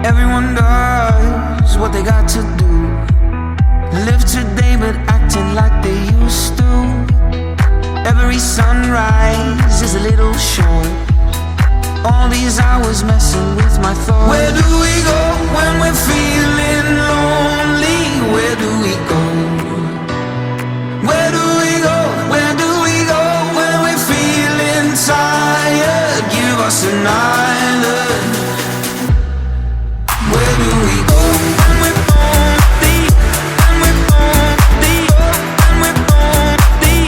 Everyone does what they got to do. Live today but acting like they used to. Every sunrise is a little short. All these hours messing with my thoughts. Where do we go when we're feeling lonely? Where do we go? Where do we go? Where do we go when we're feeling tired? Give us an island. Where do we go when we're lonely? And we're lonely. And we're lonely.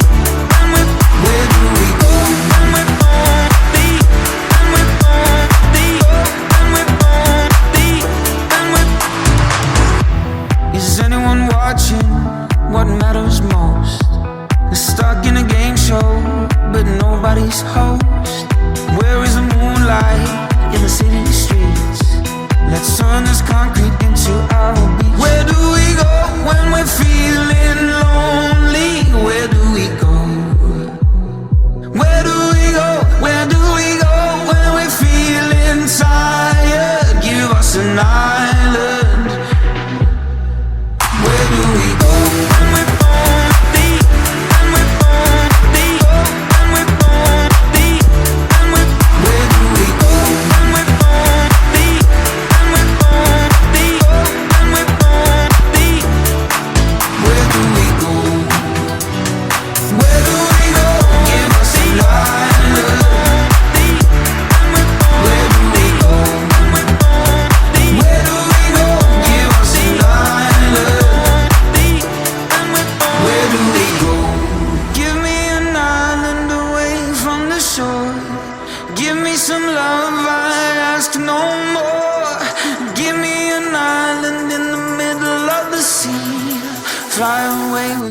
And we're. Where do we go when we're lonely? And we're lonely. And we're lonely. And we're. Is anyone watching what matters most? They're stuck in a game show, but nobody's host. Where is the moonlight in the city streets? Let's turn this concrete into our beach. Where do we go when we're feeling lonely? Where do we go? Where do we go? Where do we go when we're feeling tired? Give us an island. Where do we go when we're lonely? And we're lonely. And we're lonely. And we're. Where do we go when we're lonely? And we're lonely. And we're lonely. Where do we go? Where do we go? Give us an island. Where do we go? Where do we go? Give us an island. Where do we go? Give me an island away from the shore. Give me some love, I ask no more. Give me an island in the middle of the sea. Fly away with